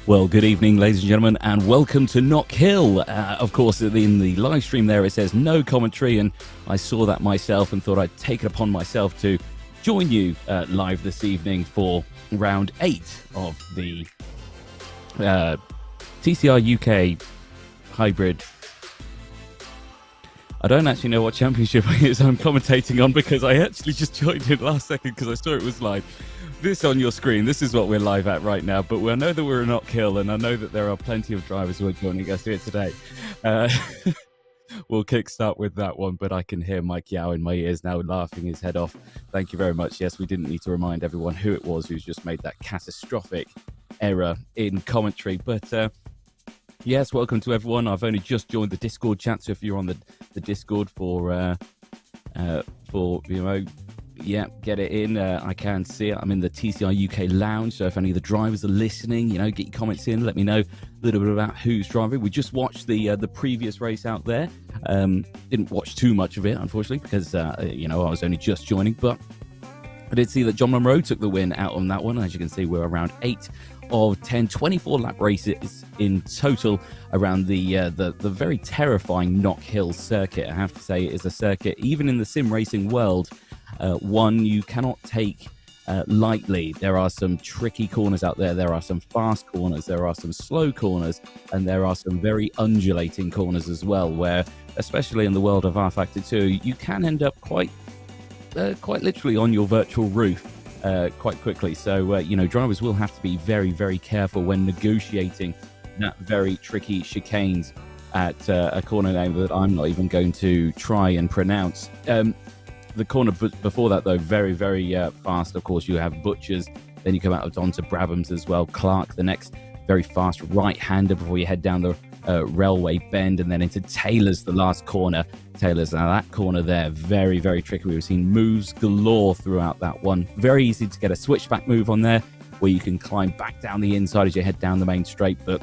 Well, good evening, ladies and gentlemen, and welcome to Knockhill. Of course, in the live stream there, it says no commentary, and I saw that myself and thought I'd take it upon myself to join you live this evening for round 8 of the TCR UK hybrid. I don't actually know what championship it is I'm commentating on because I actually just joined it last second because I saw it was live. This on your screen, this is what we're live at right now, but I know that we're in Knockhill, and I know that there are plenty of drivers who are joining us here today. We'll kickstart with that one, but I can hear Mike Yao in my ears now laughing his head off. Thank you very much. Yes, we didn't need to remind everyone who it was who's just made that catastrophic error in commentary, but yes, welcome to everyone. I've only just joined the Discord chat, so if you're on the Discord for VMO, yeah, get it in. I can see it. I'm in the TCR UK lounge, so if any of the drivers are listening, get your comments in. Let me know a little bit about who's driving. We just watched the previous race out there. Didn't watch too much of it, unfortunately, because I was only just joining. But I did see that John Monroe took the win out on that one. As you can see, we're around 8 of 10, 24 lap races in total around the very terrifying Knockhill circuit. I have to say, it is a circuit, even in the sim racing world, one you cannot take lightly. There are some tricky corners out there. There are some fast corners. There are some slow corners, and there are some very undulating corners as well, where, especially in the world of R-Factor 2, you can end up quite literally on your virtual roof quite quickly. So, drivers will have to be very, very careful when negotiating that very tricky chicanes at a corner name that I'm not even going to try and pronounce. The corner before that, though, very, very fast. Of course, you have Butchers. Then you come out onto Brabham's as well. Clark, the next very fast right-hander before you head down the railway bend, and then into Taylor's, the last corner. Taylor's, now that corner there, very, very tricky. We've seen moves galore throughout that one. Very easy to get a switchback move on there, where you can climb back down the inside as you head down the main straight. But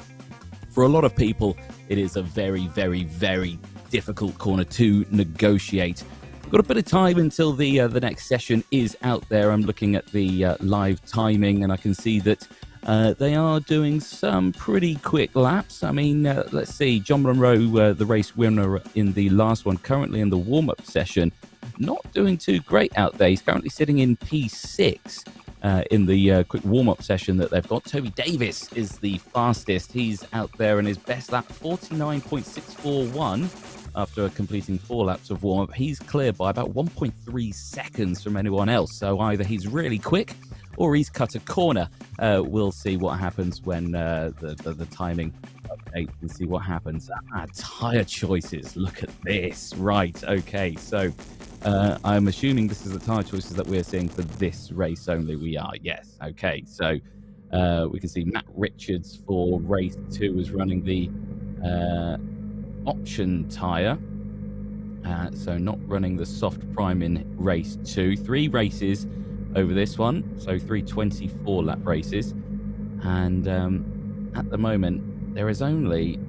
for a lot of people, it is a very, very, very difficult corner to negotiate. We've got a bit of time until the next session is out there. I'm looking at the live timing, and I can see that they are doing some pretty quick laps. I mean, let's see. John Monroe, the race winner in the last one, currently in the warm-up session, not doing too great out there. He's currently sitting in P6 in the quick warm-up session that they've got. Toby Davis is the fastest. He's out there in his best lap, 49.641. After completing 4 laps of warm-up. He's clear by about 1.3 seconds from anyone else. So either he's really quick or he's cut a corner. We'll see what happens when the timing update and see what happens. Tyre choices. Look at this. Right. Okay. So I'm assuming this is the tyre choices that we're seeing for this race only. We are. Yes. Okay. So we can see Matt Richards for race 2 is running the option tyre, so not running the soft prime in race 2. 3 races over this one, so 3 24 lap races, and at the moment there is only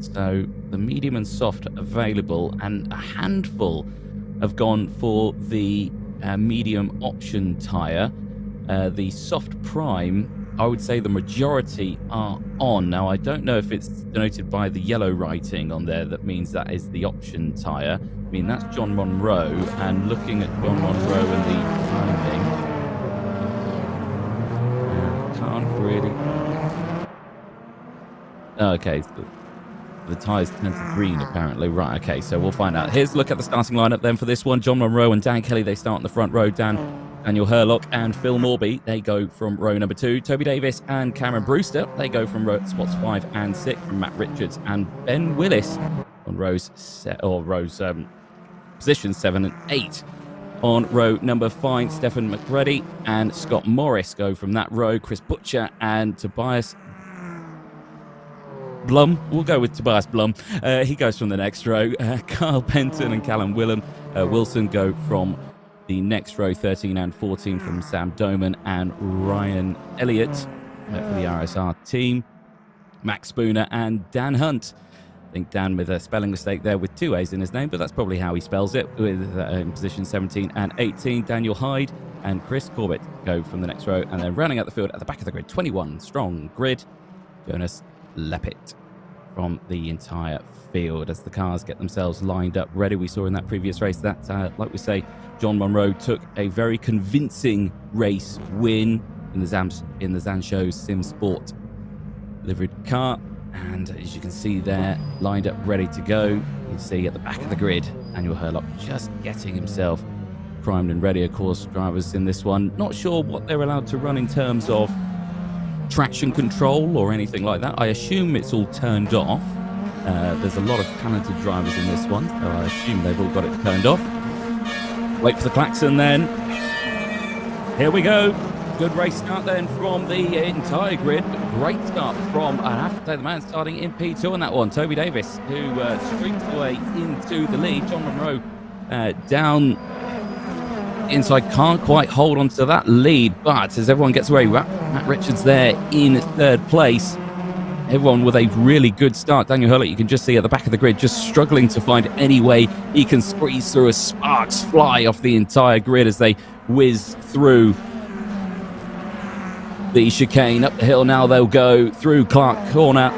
so the medium and soft available, and a handful have gone for the medium option tyre. The soft prime, I would say the majority are on. Now, I don't know if it's denoted by the yellow writing on there that means that is the option tyre. I mean, that's John Monroe, and looking at John Monroe and the timing, can't really... Okay, so the tyres turn to green, apparently. Right, okay, so we'll find out. Here's a look at the starting lineup then for this one. John Monroe and Dan Kelly, they start in the front row. Daniel Hurlock and Phil Morby, they go from row number 2. Toby Davis and Cameron Brewster, they go from spots 5 and 6. From Matt Richards and Ben Willis on positions 7 and 8. On row number 5, Stefan McGrady and Scott Morris go from that row. Chris Butcher and Tobias Blum. We'll go with Tobias Blum. He goes from the next row. Carl Penton and Callum Wilson go from the next row. 13 and 14 from Sam Doman and Ryan Elliott for the RSR team. Max Spooner and Dan Hunt. I think Dan with a spelling mistake there with 2 A's in his name, but that's probably how he spells it, with in position 17 and 18. Daniel Hyde and Chris Corbett go from the next row. And then rounding out the field at the back of the grid, 21 strong grid, Jonas Leppit from the entire field as the cars get themselves lined up ready. We saw in that previous race that, like we say, John Monroe took a very convincing race win in the Zanshow Simsport livered car. And as you can see there, lined up, ready to go. You can see at the back of the grid, Daniel Hurlock just getting himself primed and ready. Of course, drivers in this one, not sure what they're allowed to run in terms of traction control or anything like that. I assume it's all turned off. There's a lot of talented drivers in this one, so I assume they've all got it turned off. Wait for the klaxon then. Here we go. Good race start then from the entire grid. Great start from, I have to say, the man starting in P2 on that one, Toby Davis, who streaks away into the lead. John Monroe down inside, can't quite hold on to that lead, but as everyone gets away, Matt Richards there in third place. Everyone with a really good start. Daniel Hurlock, you can just see at the back of the grid, just struggling to find any way he can squeeze through as sparks fly off the entire grid as they whiz through the chicane. Up the hill now they'll go through Clark Corner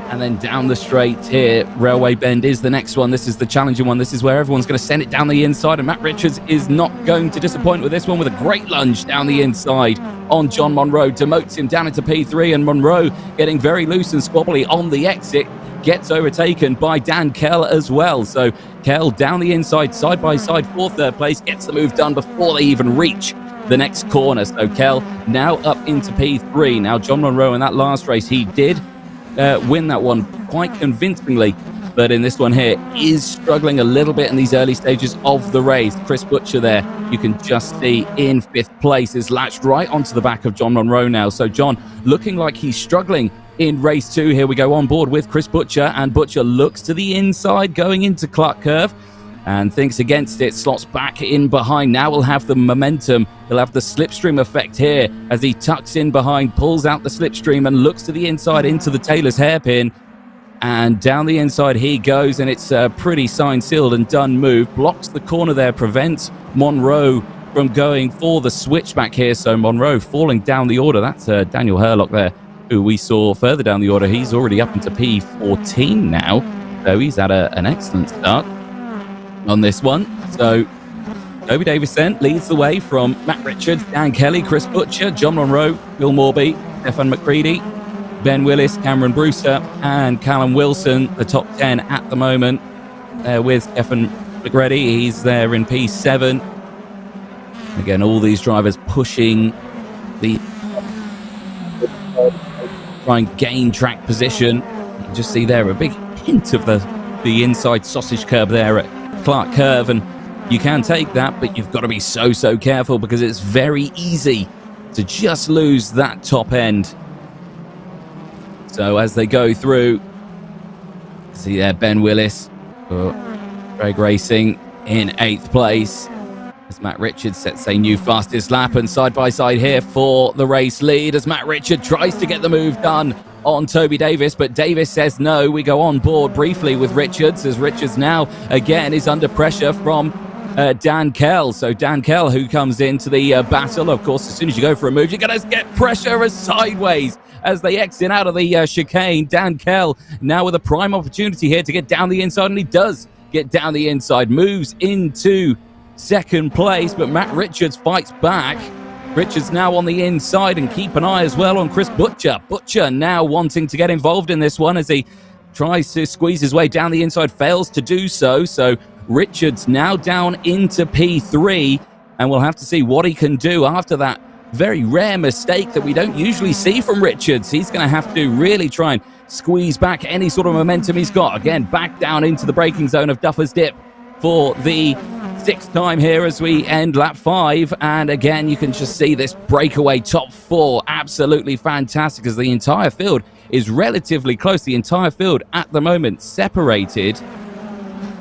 and then down the straight here. Railway Bend is the next one. This is the challenging one. This is where everyone's going to send it down the inside, and Matt Richards is not going to disappoint with this one with a great lunge down the inside on John Monroe. Demotes him down into P3, and Monroe getting very loose and squabbly on the exit gets overtaken by Dan Kell as well. So Kell down the inside, side by side for third place, gets the move done before they even reach the next corner. So Kell now up into P3. Now John Monroe in that last race, he did win that one quite convincingly, but in this one here is struggling a little bit in these early stages of the race. Chris Butcher there, you can just see in fifth place, is latched right onto the back of John Monroe now. So John looking like he's struggling in race 2. Here we go on board with Chris Butcher, and Butcher looks to the inside going into Clark Curve and thinks against it, slots back in behind. Now we'll have the momentum. He'll have the slipstream effect here as he tucks in behind, pulls out the slipstream and looks to the inside into the Taylor's hairpin. And down the inside he goes, and it's a pretty signed, sealed and done move. Blocks the corner there, prevents Monroe from going for the switchback here. So Monroe falling down the order. That's Daniel Hurlock there, who we saw further down the order. He's already up into P14 now. So he's had an excellent start on this one. So Toby Davis then leads the way from Matt Richards, Dan Kelly, Chris Butcher, John Monroe, Bill Morby, Stefan McCready, Ben Willis, Cameron Brewster and Callum Wilson, the top 10 at the moment, with Stefan McCready. He's there in P7. Again, all these drivers pushing the try and gain track position. You can just see there a big hint of the inside sausage curb there at Clark Curve, and you can take that, but you've got to be so careful because it's very easy to just lose that top end. So as they go through, see there Ben Willis for Drag Racing in 8th place as Matt Richards sets a new fastest lap, and side by side here for the race lead as Matt Richards tries to get the move done on Toby Davis, but Davis says no. We go on board briefly with Richards as Richards now again is under pressure from Dan Kell. So Dan Kell, who comes into the battle, of course, as soon as you go for a move, you're going to get pressure as sideways as they exit out of the chicane. Dan Kell now with a prime opportunity here to get down the inside, and he does get down the inside, moves into second place, but Matt Richards fights back. Richards now on the inside, and keep an eye as well on Chris Butcher. Butcher now wanting to get involved in this one as he tries to squeeze his way down the inside, fails to do so. So Richards now down into P3, and we'll have to see what he can do after that very rare mistake that we don't usually see from Richards. He's going to have to really try and squeeze back any sort of momentum he's got. Again, back down into the braking zone of Duffer's Dip for the 6th time here as we end lap 5. And again, you can just see this breakaway top 4. Absolutely fantastic as the entire field is relatively close. The entire field at the moment separated.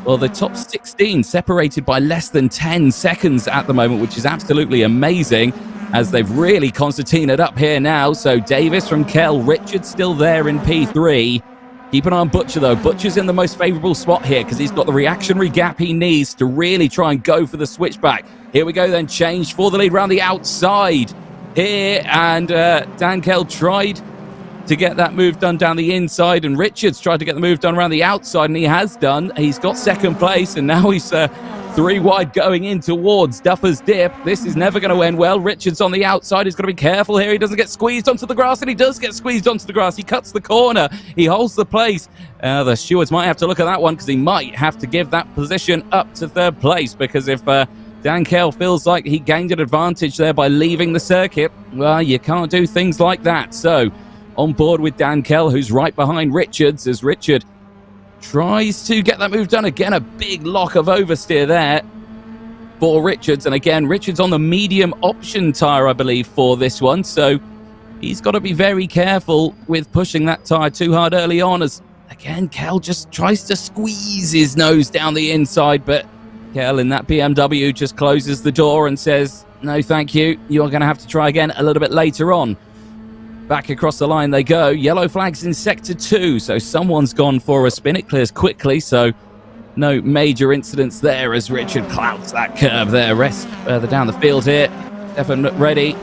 Well, the top 16 separated by less than 10 seconds at the moment, which is absolutely amazing as they've really concertinaed up here now. So Davis from Kell, Richards still there in P3. Keep an eye on Butcher, though. Butcher's in the most favourable spot here because he's got the reactionary gap he needs to really try and go for the switchback. Here we go then. Change for the lead around the outside here. And Dan Kell tried to get that move done down the inside. And Richards tried to get the move done around the outside. And he has done. He's got second place. And now he's 3 wide going in towards Duffer's Dip. This is never going to end well. Richards on the outside. He's got to be careful here. He doesn't get squeezed onto the grass, and he does get squeezed onto the grass. He cuts the corner. He holds the place. The stewards might have to look at that one because he might have to give that position up to third place, because if Dan Kell feels like he gained an advantage there by leaving the circuit, well, you can't do things like that. So on board with Dan Kell, who's right behind Richards, as Richard tries to get that move done. Again, a big lock of oversteer there for Richards. And again, Richards on the medium option tyre, I believe, for this one. So he's got to be very careful with pushing that tyre too hard early on, as, again, Kell just tries to squeeze his nose down the inside. But Kell in that BMW just closes the door and says, no, thank you. You're going to have to try again a little bit later on. Back across the line they go. Yellow flags in sector 2, so someone's gone for a spin. It clears quickly, so no major incidents there as Richard clouts that curve there. Rest further down the field here. Stefan McReady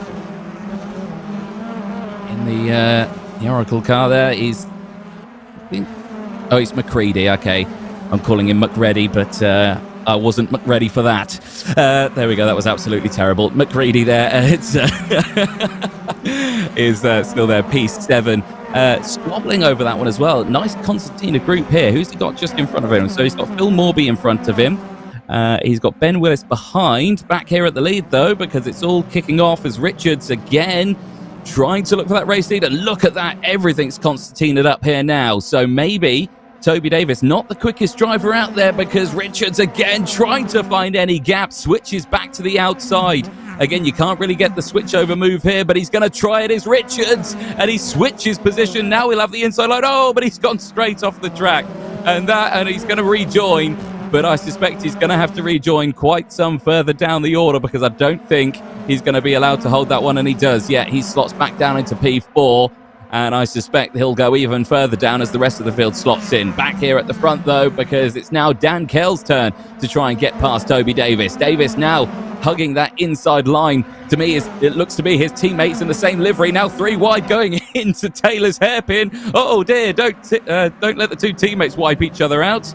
in the Oracle car there. He's McCready. Okay, I'm calling him McReady, but I wasn't ready for that. There we go. That was absolutely terrible. McCready there. Is still there. P7. Squabbling over that one as well. Nice concertina group here. Who's he got just in front of him? So he's got Phil Morby in front of him. He's got Ben Willis behind. Back here at the lead, though, because it's all kicking off as Richards again trying to look for that race lead. And look at that. Everything's concertinaed up here now. So maybe Toby Davis, not the quickest driver out there, because Richards again trying to find any gap, switches back to the outside. Again, you can't really get the switchover move here, but he's going to try it. Is Richards, and he switches position. Now he'll have the inside line. Oh, but he's gone straight off the track, and he's going to rejoin. But I suspect he's going to have to rejoin quite some further down the order, because I don't think he's going to be allowed to hold that one, and he does. Yeah, he slots back down into P4. And I suspect he'll go even further down as the rest of the field slots in. Back here at the front, though, because it's now Dan Kell's turn to try and get past Toby Davis. Davis now hugging that inside line. To me, it looks to be his teammates in the same livery. Now 3 wide going into Taylor's hairpin. Oh, dear. Don't let the 2 teammates wipe each other out.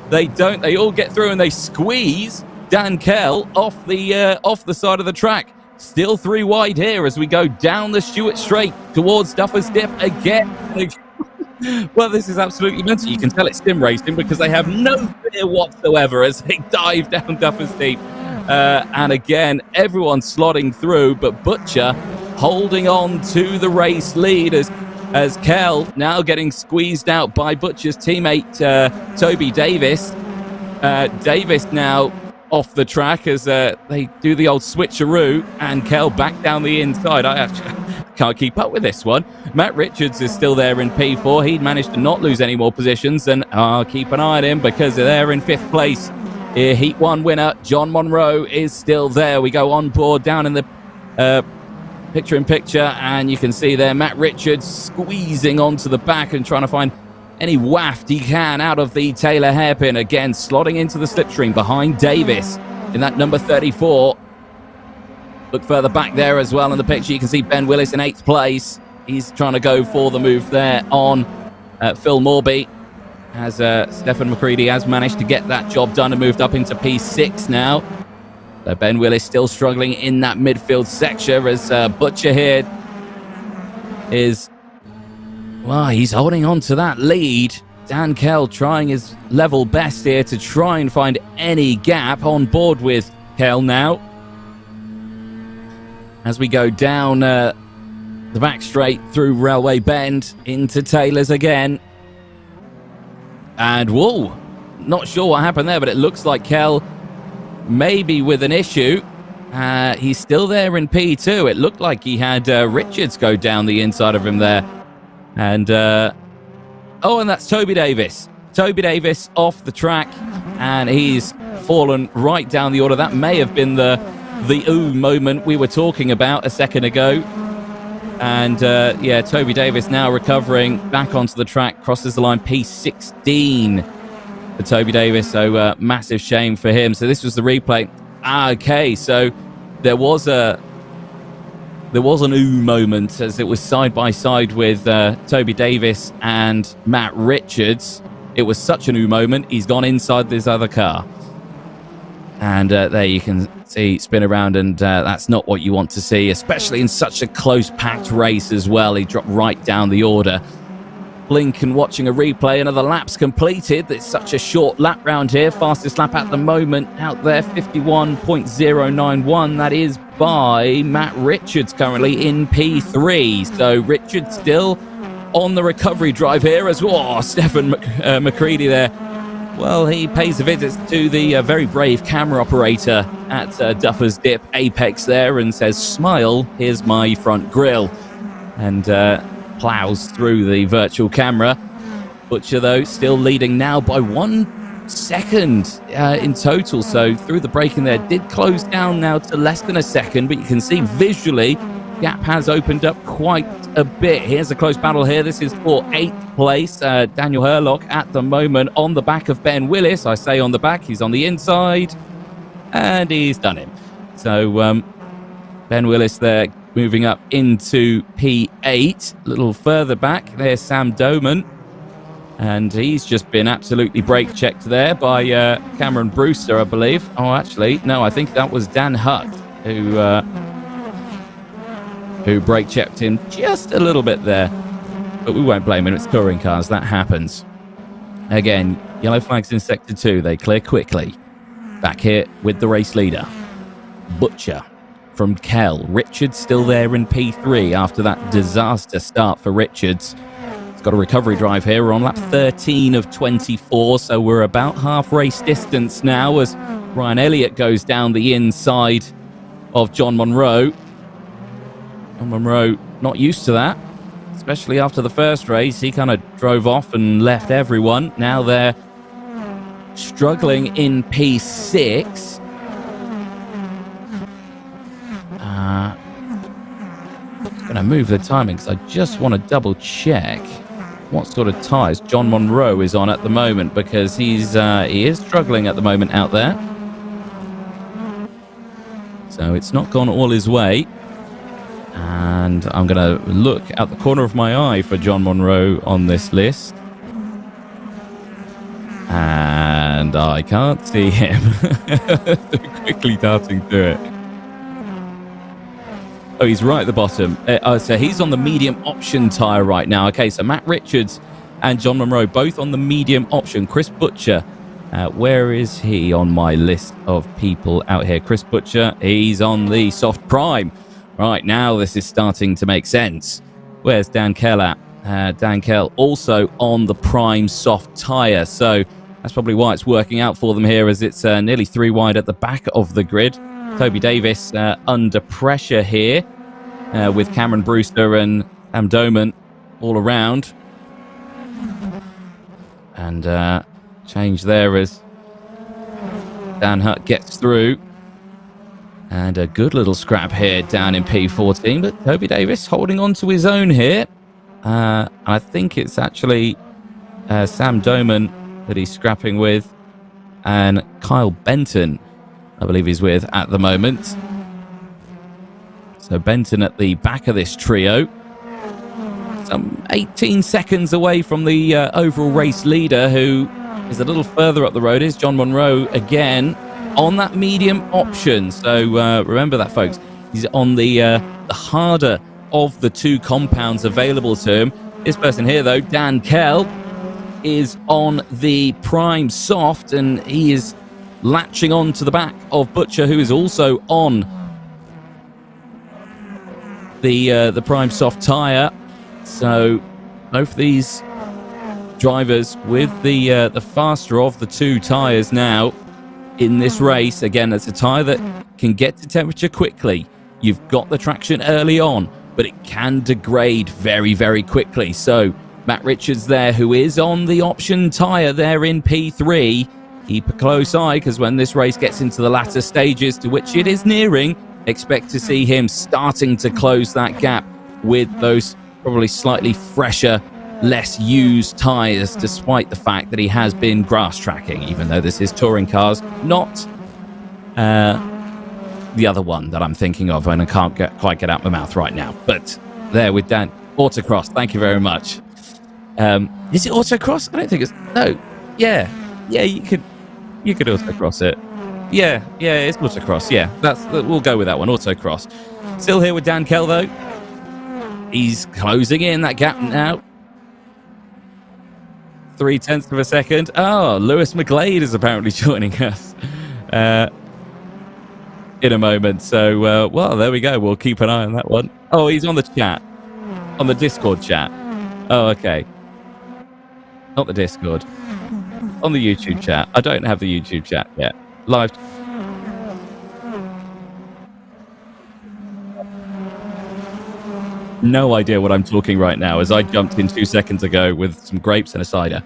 They don't. They all get through and they squeeze Dan Kell off the side of the track. Still 3 wide here as we go down the Stewart Straight towards Duffer's Dip again. Well, this is absolutely mental. You can tell it's sim racing because they have no fear whatsoever as they dive down Duffer's Dip. And again, everyone's slotting through, but Butcher holding on to the race lead as Kell now getting squeezed out by Butcher's teammate, Toby Davis. Davis now off the track as they do the old switcheroo, and Kell back down the inside. I actually can't keep up with this one. Matt Richards is still there in P4. He'd managed to not lose any more positions, and I'll keep an eye on him because they're in 5th place. Heat 1 winner John Monroe is still there. We go on board down in the picture-in-picture, and you can see there Matt Richards squeezing onto the back and trying to find any waft he can out of the Taylor hairpin. Again, slotting into the slipstream behind Davis in that number 34. Look further back there as well in the picture. You can see Ben Willis in 8th place. He's trying to go for the move there on Phil Morby, as Stefan McCready has managed to get that job done and moved up into P6 now. So Ben Willis still struggling in that midfield section as Butcher here is... Well, he's holding on to that lead. Dan Kell trying his level best here to try and find any gap. On board with Kell now as we go down the back straight through Railway Bend into Taylor's again. And whoa, not sure what happened there, but it looks like Kell maybe with an issue. He's still there in P2. It looked like he had Richards go down the inside of him there. And and that's Toby Davis. Toby Davis off the track, and he's fallen right down the order. That may have been the ooh moment we were talking about a second ago. And yeah, Toby Davis now recovering back onto the track, crosses the line P16 for Toby Davis. So massive shame for him. So this was the replay. Okay, so there was an ooh moment as it was side by side with Toby Davis and Matt Richards. It was such an ooh moment. He's gone inside this other car. And there you can see spin around, and that's not what you want to see, especially in such a close packed race as well. He dropped right down the order. Lincoln watching a replay, another lap's completed. It's such a short lap round here. Fastest lap at the moment out there, 51.091. That is by Matt Richards, currently in P3. So Richards still on the recovery drive here as well. Stefan McCready there. Well, he pays a visit to the very brave camera operator at Duffer's Dip Apex there and says, "Smile, here's my front grille." And plows through the virtual camera. Butcher, though, still leading now by 1 second in total. So through the braking there, did close down now to less than a second, but you can see visually gap has opened up quite a bit. Here's a close battle here. This is for 8th place. Daniel Herlock at the moment on the back of Ben Willis. I say on the back, he's on the inside, and he's done him. So Ben Willis there moving up into P8. A little further back, there's Sam Doman. And he's just been absolutely brake checked there by Cameron Brewster, I believe. Oh, actually, no, I think that was Dan Hutt who brake checked him just a little bit there. But we won't blame him. It's touring cars. That happens. Again, yellow flags in Sector 2. They clear quickly. Back here with the race leader, Butcher from Kell. Richards still there in P3 after that disaster start for Richards. He's got a recovery drive here. We're on lap 13 of 24, so we're about half race distance now as Ryan Elliott goes down the inside of John Monroe. John Monroe not used to that, especially after the first race. He kind of drove off and left everyone. Now they're struggling in P6. I'm going to move the timing because I just want to double check what sort of tyres John Monroe is on at the moment, because he is struggling at the moment out there. So it's not gone all his way. And I'm going to look out the corner of my eye for John Monroe on this list. And I can't see him. Quickly darting through it. Oh, he's right at the bottom. So he's on the medium option tyre right now. Okay, so Matt Richards and John Monroe both on the medium option. Chris Butcher, where is he on my list of people out here? Chris Butcher, he's on the soft prime. Right, now this is starting to make sense. Where's Dan Kell at? Dan Kell also on the prime soft tyre. So that's probably why it's working out for them here, as it's nearly 3 wide at the back of the grid. Toby Davis under pressure here with Cameron Brewster and Sam Doman all around. And change there as Dan Hutt gets through. And a good little scrap here down in P14, but Toby Davis holding on to his own here. I think it's actually Sam Doman that he's scrapping with, and Kyle Benton, I believe he's with at the moment. So Benton at the back of this trio. Some 18 seconds away from the overall race leader, who is a little further up the road. Is John Monroe again on that medium option. So remember that, folks. He's on the harder of the 2 compounds available to him. This person here, though, Dan Kell, is on the prime soft, and he is latching on to the back of Butcher, who is also on the prime soft tyre. So both these drivers with the faster of the 2 tyres now in this race. Again, it's a tyre that can get to temperature quickly. You've got the traction early on, but it can degrade very, very quickly. So Matt Richards there, who is on the option tyre there in P3, keep a close eye, because when this race gets into the latter stages, to which it is nearing, expect to see him starting to close that gap with those probably slightly fresher, less used tyres, despite the fact that he has been grass tracking, even though this is touring cars, not the other one that I'm thinking of, and I can't quite get out my mouth right now. But there with Dan. Autocross, thank you very much. Is it autocross? I don't think it's... No. Yeah, you could autocross it. Yeah, it's autocross. Yeah, we'll go with that one, autocross. Still here with Dan Kell, though. He's closing in that gap now. 0.3 of a second. Oh, Lewis McGlade is apparently joining us in a moment. So, well, there we go. We'll keep an eye on that one. Oh, he's on the chat. On the Discord chat. Oh, okay. Not the Discord. On the YouTube chat. I don't have the YouTube chat yet. Live. No idea what I'm talking right now, as I jumped in 2 seconds ago with some grapes and a cider.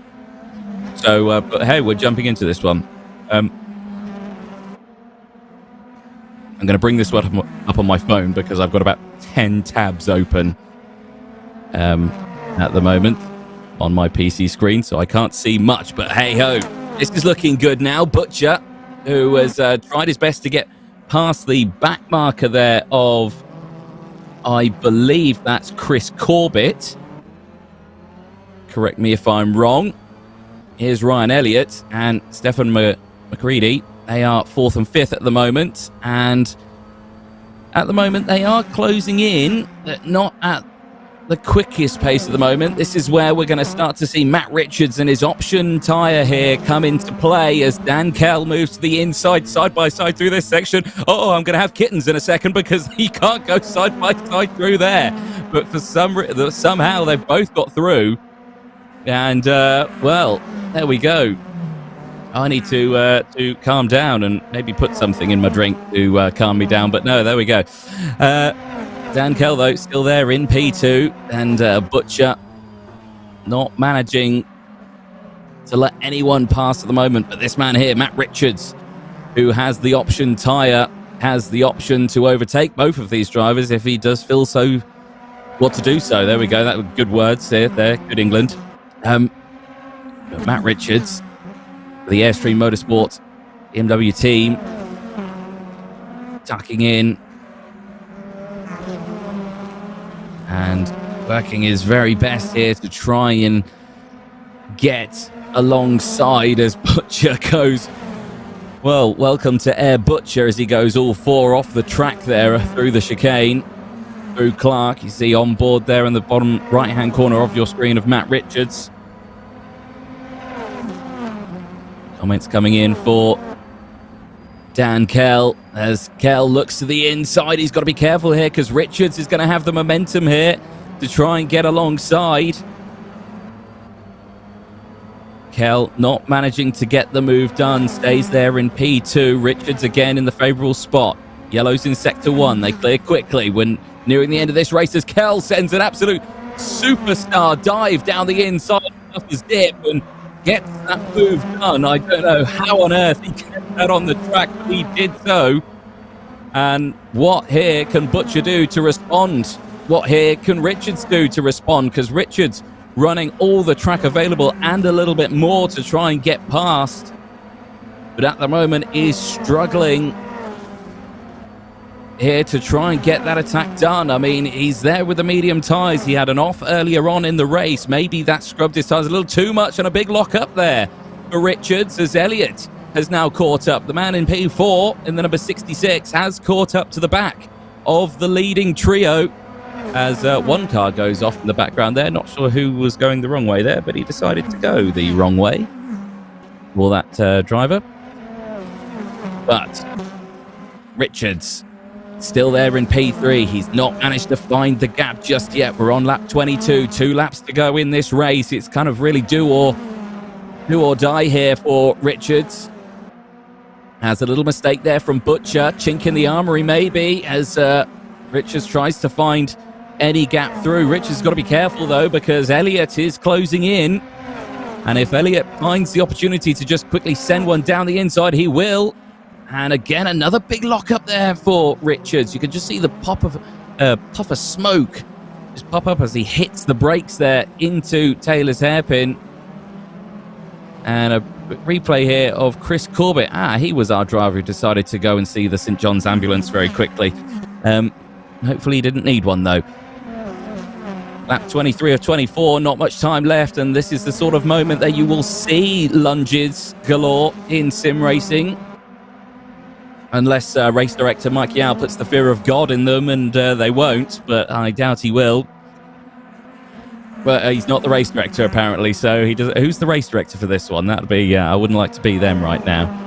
So, but hey, we're jumping into this one. I'm going to bring this one up on my phone because I've got about 10 tabs open at the moment on my PC screen, so I can't see much. But hey ho, this is looking good now. Butcher, who has tried his best to get past the back marker there of, I believe that's Chris Corbett. Correct me if I'm wrong. Here's Ryan Elliott and Stefan McCready. They are 4th and 5th at the moment, and at the moment they are closing in, not at the quickest pace at the moment. This is where we're going to start to see Matt Richards and his option tyre here come into play as Dan Kell moves to the inside, side by side through this section. Oh, I'm going to have kittens in a second because he can't go side by side through there. But for somehow they've both got through. And, well, there we go. I need to calm down and maybe put something in my drink to calm me down. But no, there we go. Dan Kell, though, still there in P2, and Butcher not managing to let anyone pass at the moment. But this man here, Matt Richards, who has the option tyre, has the option to overtake both of these drivers if he does feel so what to do so. There we go. That were good words there. Good England. Matt Richards, the Airstream Motorsport BMW team, tucking in and working his very best here to try and get alongside as Butcher goes. Well, welcome to Air Butcher as he goes all four off the track there through the chicane, through Clark. You see on board there in the bottom right-hand corner of your screen of Matt Richards. Comments coming in for Dan Kell as Kell looks to the inside. He's got to be careful here because Richards is going to have the momentum here to try and get alongside. Kell not managing to get the move done, stays there in P2. Richards again in the favourable spot. Yellows in sector 1. They clear quickly when nearing the end of this race as Kell sends an absolute superstar dive down the inside of his dip and gets that move done. I don't know how on earth he kept that on the track, but he did so. And what here can Butcher do to respond? What here can Richards do to respond? Because Richards running all the track available and a little bit more to try and get past, but at the moment is struggling here to try and get that attack done. I mean, he's there with the medium tyres. He had an off earlier on in the race. Maybe that scrubbed his tyres a little too much, and a big lock up there for Richards as Elliott has now caught up. The man in P4 in the number 66 has caught up to the back of the leading trio as one car goes off in the background there. Not sure who was going the wrong way there, but he decided to go the wrong way for that driver. But Richards still there in P3. He's not managed to find the gap just yet. We're on lap 22. 2 laps to go in this race. It's kind of really do or die here for Richards. Has a little mistake there from Butcher. Chink in the armory maybe as Richards tries to find any gap through. Richards got to be careful though because Elliott is closing in. And if Elliott finds the opportunity to just quickly send one down the inside, he will. And again, another big lock up there for Richards. You can just see the puff of smoke just pop up as he hits the brakes there into Taylor's hairpin. And a replay here of Chris Corbett. He was our driver who decided to go and see the St. John's ambulance very quickly. Hopefully he didn't need one, though. Lap 23 of 24, not much time left, and this is the sort of moment that you will see lunges galore in sim racing. Unless race director Mike Yao puts the fear of God in them, and they won't, but I doubt he will. But he's not the race director, apparently, so he does. Who's the race director for this one? That would be, I wouldn't like to be them right now.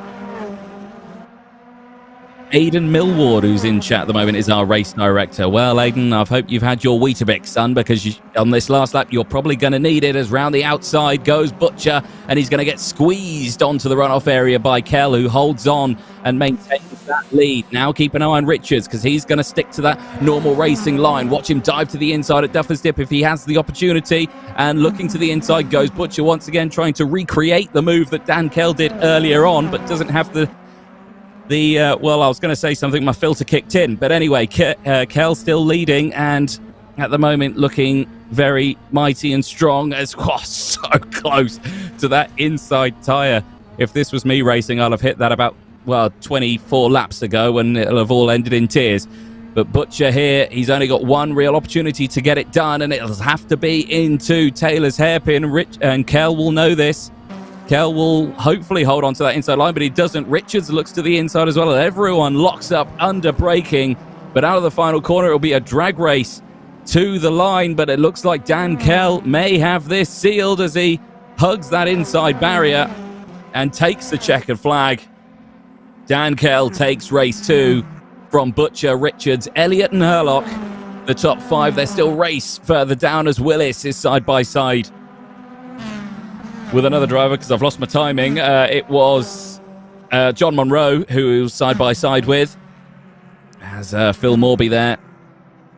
Aidan Millward, who's in chat at the moment, is our race director. Well, Aidan, I hope you've had your Weetabix, son, because on this last lap, you're probably going to need it, as round the outside goes Butcher, and he's going to get squeezed onto the runoff area by Kell, who holds on and maintains that lead. Now keep an eye on Richards, because he's going to stick to that normal racing line. Watch him dive to the inside at Duffer's Dip if he has the opportunity, and looking to the inside goes Butcher once again, trying to recreate the move that Dan Kell did earlier on, but doesn't have the well, I was going to say something, my filter kicked in. But anyway, Kell still leading, and at the moment looking very mighty and strong, as so close to that inside tyre. If this was me racing, I'll have hit that about, 24 laps ago, and it'll have all ended in tears. But Butcher here, he's only got one real opportunity to get it done, and it'll have to be into Taylor's hairpin. And Kell will know this. Kell will hopefully hold on to that inside line, but he doesn't. Richards looks to the inside as well. Everyone locks up under braking, but out of the final corner, it'll be a drag race to the line, but it looks like Dan Kell may have this sealed as he hugs that inside barrier and takes the checkered flag. Dan Kell takes race 2 from Butcher, Richards, Elliott and Herlock. The top 5, they still race further down as Willis is side by side with another driver, because I've lost my timing. It was John Monroe who was side by side with, as Phil Morby there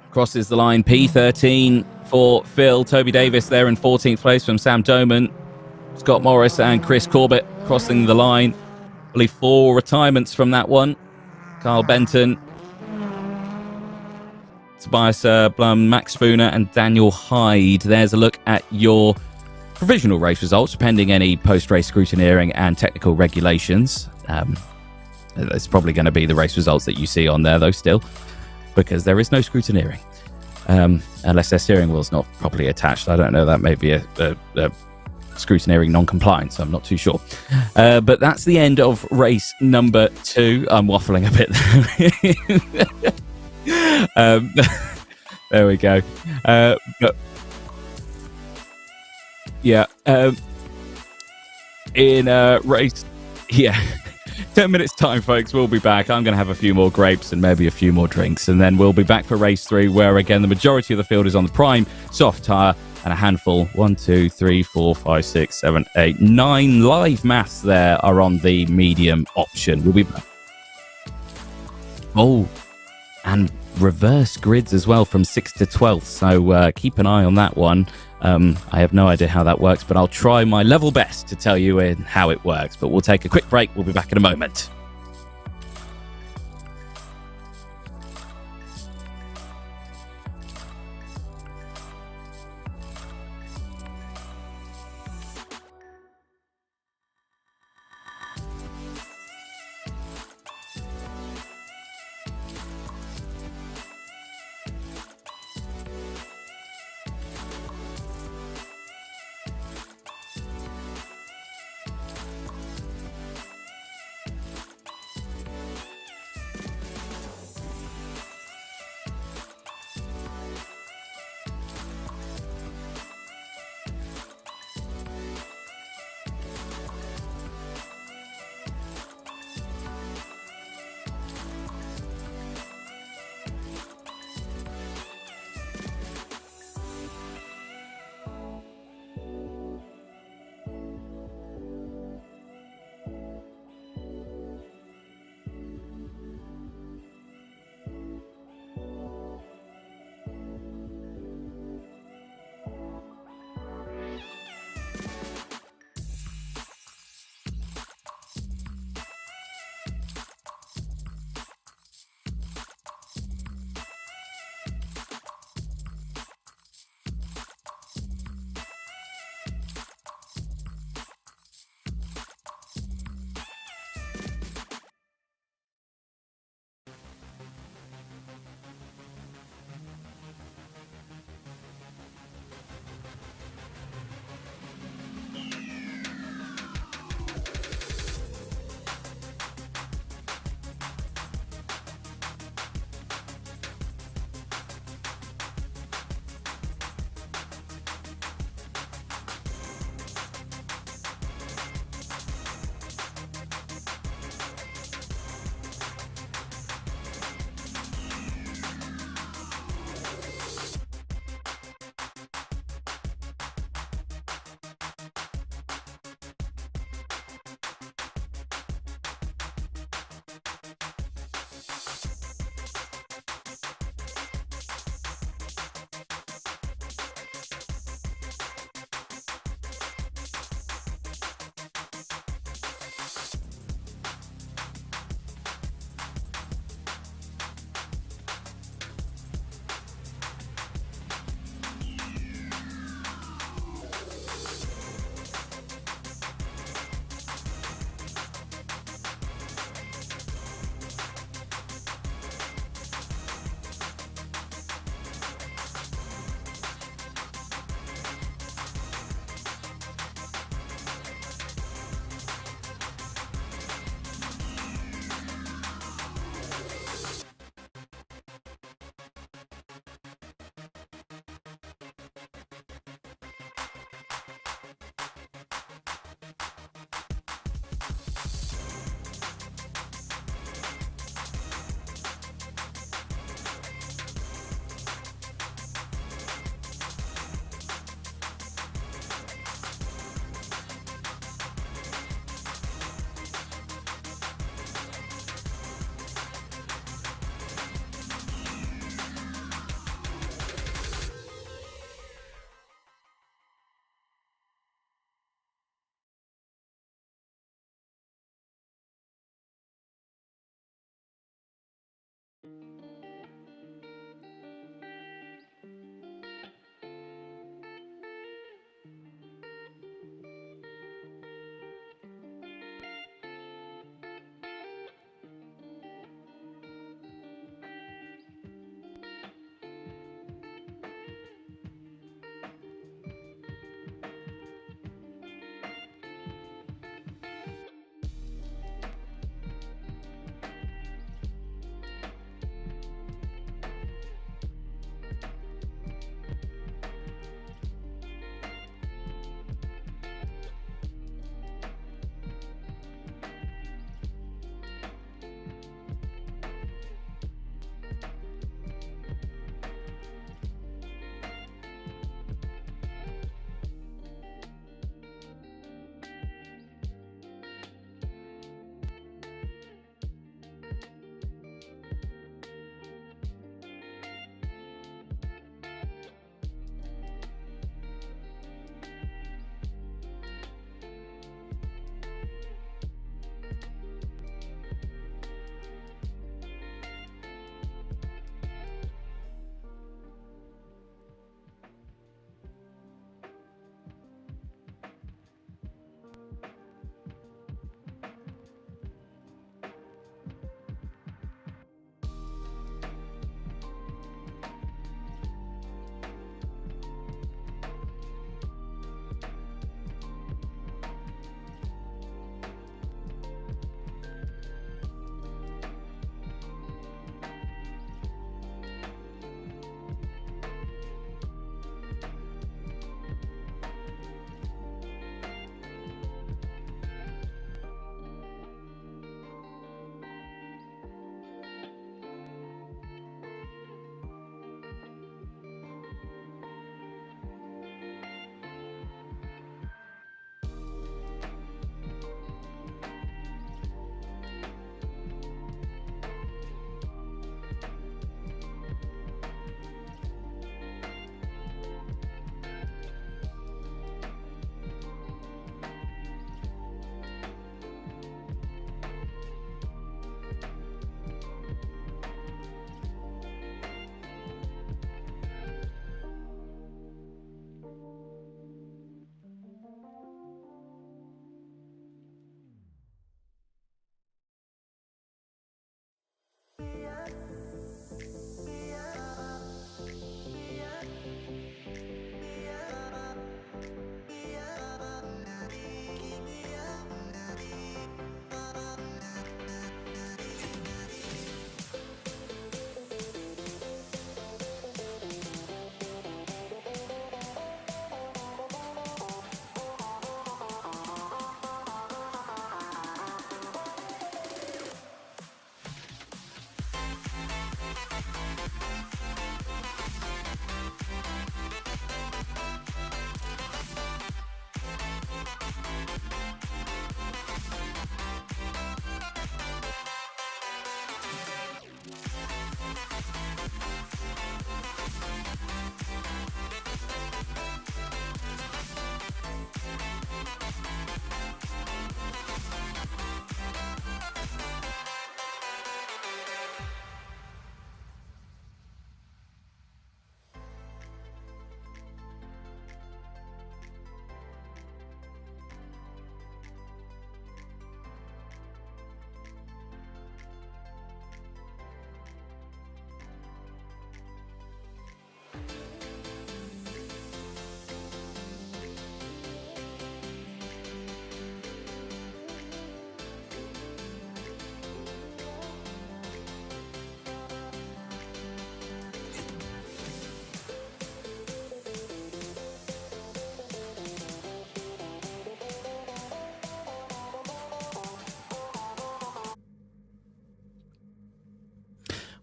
crosses the line. P13 for Phil. Toby Davis there in 14th place from Sam Doman. Scott Morris and Chris Corbett crossing the line. I believe 4 retirements from that one. Carl Benton, Tobias Blum, Max Spooner and Daniel Hyde. There's a look at your provisional race results, pending any post-race scrutineering and technical regulations. It's probably going to be the race results that you see on there, though, still, because there is no scrutineering. Unless their steering wheel's not properly attached. I don't know, that may be a scrutineering non-compliance. I'm not too sure. But that's the end of race number 2. I'm waffling a bit. There we go. But yeah, in race, 10 minutes time, folks, we'll be back. I'm going to have a few more grapes and maybe a few more drinks, and then we'll be back for race 3, where again the majority of the field is on the prime soft tyre, and a handful, 1, 2, 3, 4, 5, 6, 7, 8, 9 live maths there are on the medium option. We'll be back. Oh, and reverse grids as well from 6th to 12th, so keep an eye on that one. I have no idea how that works, but I'll try my level best to tell you how it works. But we'll take a quick break. We'll be back in a moment.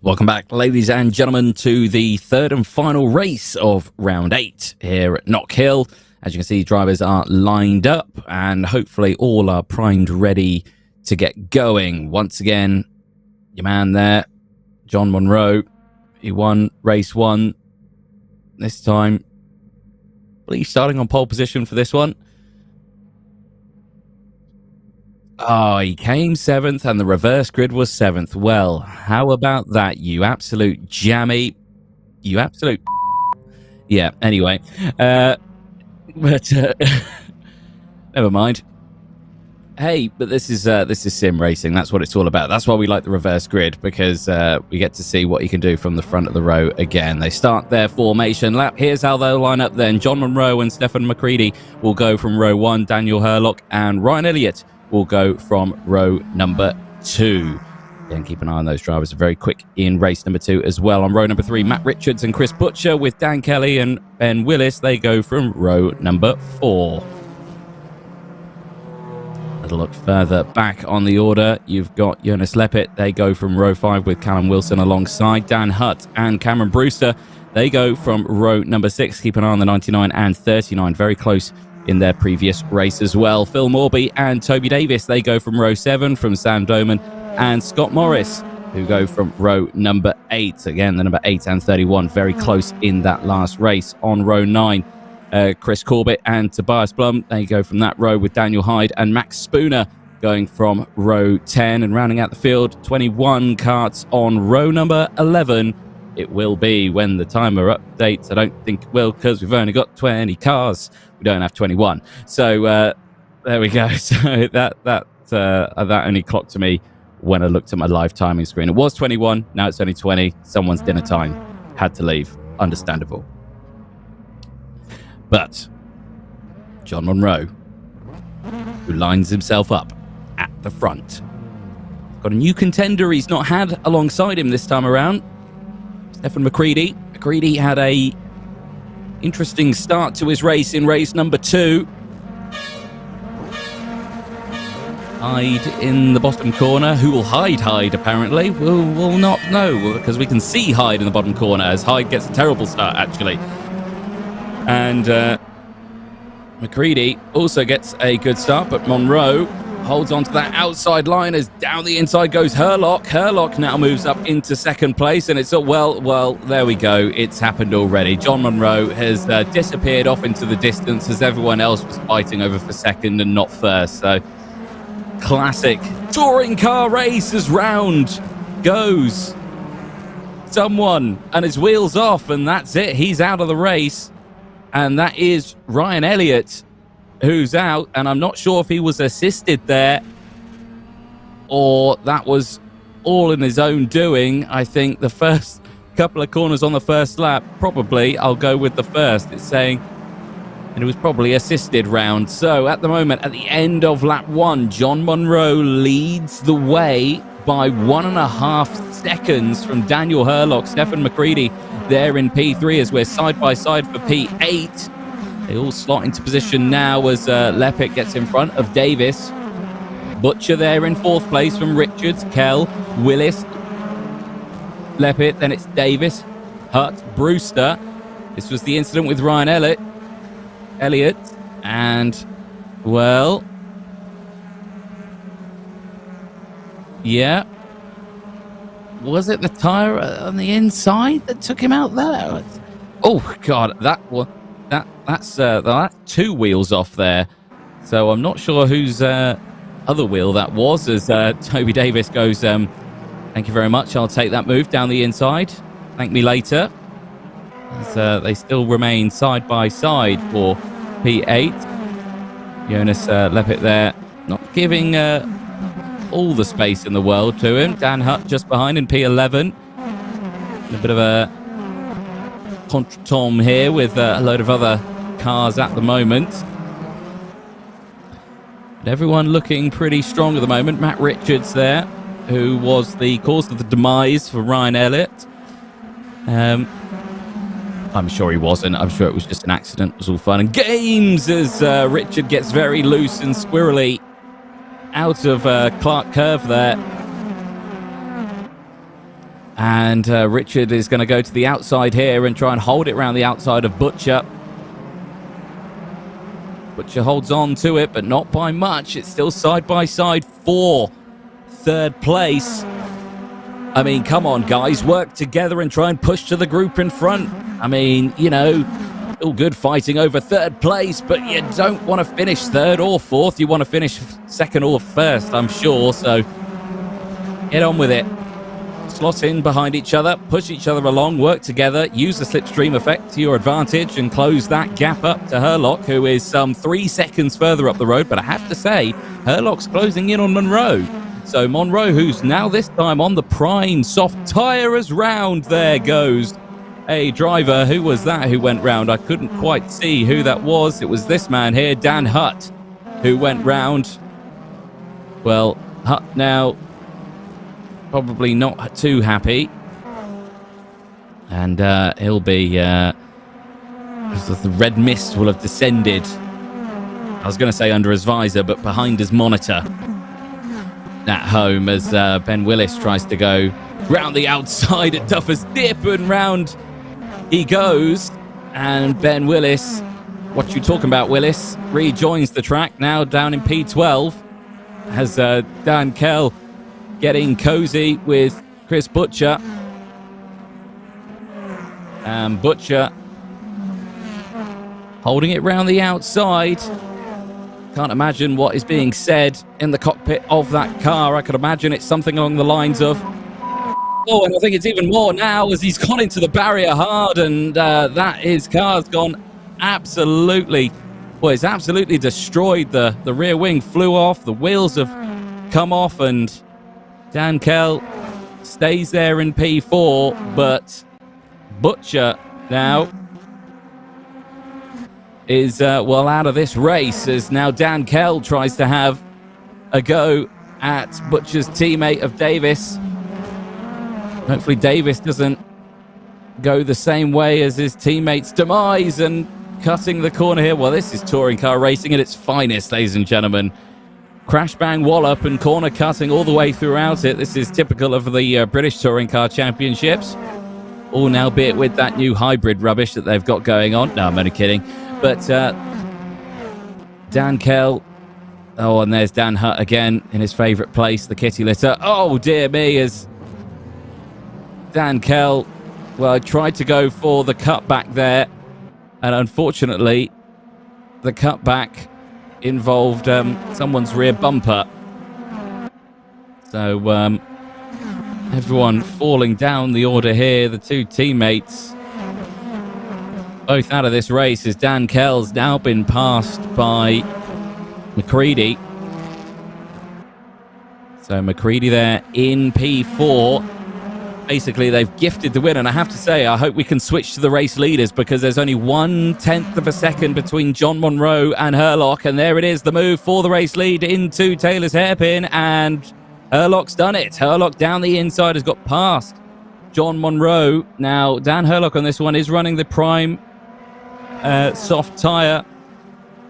Welcome back, ladies and gentlemen, to the third and final race of round 8 here at Knockhill. As you can see, drivers are lined up and hopefully all are primed, ready to get going. Once again, your man there, John Monroe, he won race 1 this time. I believe starting on pole position for this one. Oh, he came 7th and the reverse grid was 7th. Well, how about that, you absolute jammy? You absolute... Yeah, anyway. But never mind. Hey, but this is sim racing. That's what it's all about. That's why we like the reverse grid, because we get to see what you can do from the front of the row again. They start their formation lap. Here's how they'll line up then. John Monroe and Stefan McCready will go from row 1. Daniel Hurlock and Ryan Elliott will go from row number 2. Again, keep an eye on those drivers. Very quick in race number 2 as well. On row number 3, Matt Richards and Chris Butcher with Dan Kelly and Ben Willis. They go from row number 4. A look further back on the order, you've got Jonas Leppert. They go from row 5 with Callum Wilson alongside Dan Hutt and Cameron Brewster. They go from row number 6. Keep an eye on the 99 and 39. Very close in their previous race as well. Phil Morby and Toby Davis, they go from row 7 from Sam Doman and Scott Morris, who go from row number 8. Again, the number 8 and 31, very close in that last race. On row 9, Chris Corbett and Tobias Blum, they go from that row with Daniel Hyde and Max Spooner going from row 10. And rounding out the field, 21 karts on row number 11. It will be when the timer updates. I don't think it will, because we've only got 20 cars. We don't have 21. So there we go. So that only clocked to me when I looked at my live timing screen. It was 21. Now it's only 20. Someone's dinner time. Had to leave. Understandable. But John Monroe, who lines himself up at the front, got a new contender he's not had alongside him this time around. Stefan McCready. McCready had a interesting start to his race in race number 2. Hyde in the bottom corner. Who will Hyde apparently? We'll not know, because we can see Hyde in the bottom corner as Hyde gets a terrible start actually. And McCready also gets a good start, but Monroe holds on to that outside line as down the inside goes Hurlock. Hurlock now moves up into second place, and it's well, there we go. It's happened already. John Monroe has disappeared off into the distance as everyone else was fighting over for second and not first. So classic touring car race as round goes someone and his wheels off, and that's it. He's out of the race, and that is Ryan Elliott, who's out. And I'm not sure if he was assisted there or that was all in his own doing. I think the first couple of corners on the first lap, probably I'll go with the first. It's saying, and it was probably assisted round. So at the moment, at the end of lap 1, John Monroe leads the way by 1.5 seconds from Daniel Hurlock. Stefan McCready there in P3 as we're side by side for P8. They all slot into position now as Leppert gets in front of Davis. Butcher there in 4th place from Richards, Kell, Willis, Leppit, then it's Davis, Hutt, Brewster. This was the incident with Ryan Elliott, and, well, yeah. Was it the tyre on the inside that took him out there? Oh, God, that's 2 wheels off there. So I'm not sure whose other wheel that was, as Toby Davis goes, thank you very much, I'll take that move down the inside. Thank me later. As they still remain side by side for P8. Jonas Leppit there, not giving all the space in the world to him. Dan Hutt just behind in P11. A bit of a contretemps here with a load of other cars at the moment. But everyone looking pretty strong at the moment. Matt Richards there, who was the cause of the demise for Ryan Elliott. I'm sure he wasn't. I'm sure it was just an accident. It was all fun and games as Richard gets very loose and squirrely out of Clark Curve there. And Richard is going to go to the outside here and try and hold it around the outside of Butcher. Butcher holds on to it, but not by much. It's still side by side for 3rd place. I mean, come on, guys. Work together and try and push to the group in front. I mean, you know, all good fighting over 3rd place, but you don't want to finish 3rd or 4th. You want to finish 2nd or 1st, I'm sure. So get on with it. Slot in behind each other, push each other along, work together, use the slipstream effect to your advantage and close that gap up to Herlock, who is some 3 seconds further up the road. But I have to say, Herlock's closing in on Monroe. So Monroe, who's now this time on the prime soft tyre, as round there goes a driver. Who was that who went round? I couldn't quite see who that was. It was this man here, Dan Hutt, who went round. Well, Hutt now probably not too happy. And he'll be... the red mist will have descended. I was going to say under his visor, but behind his monitor at home, as Ben Willis tries to go round the outside at toughest dip, and round he goes. And Ben Willis, what you talking about, Willis, rejoins the track now down in P12 as Dan Kell getting cozy with Chris Butcher. And Butcher holding it round the outside. Can't imagine what is being said in the cockpit of that car. I could imagine it's something along the lines of, oh, and I think it's even more now as he's gone into the barrier hard, and his car's gone absolutely, well, it's absolutely destroyed. The rear wing flew off, the wheels have come off, and Dan Kell stays there in P4, but Butcher now is out of this race, as now Dan Kell tries to have a go at Butcher's teammate of Davis. Hopefully Davis doesn't go the same way as his teammate's demise and cutting the corner here. Well, this is touring car racing at its finest, ladies and gentlemen. Crash, bang, wallop and corner cutting all the way throughout it. This is typical of the British Touring Car Championships. All now, be it with that new hybrid rubbish that they've got going on. No, I'm only kidding. But Dan Kell, oh, and there's Dan Hutt again in his favourite place, the kitty litter. Oh, dear me, as Dan Kell, well, tried to go for the cutback there, and unfortunately, the cutback involved someone's rear bumper. So everyone falling down the order here. The two teammates both out of this race, as Dan Kell's now been passed by McCready. So McCready there in P4. Basically, they've gifted the win, and I have to say, I hope we can switch to the race leaders, because there's only 1/10 of a second between John Monroe and Herlock, and there it is, the move for the race lead into Taylor's hairpin, and Herlock's done it. Herlock down the inside has got past John Monroe. Now, Dan Herlock on this one is running the prime soft tyre.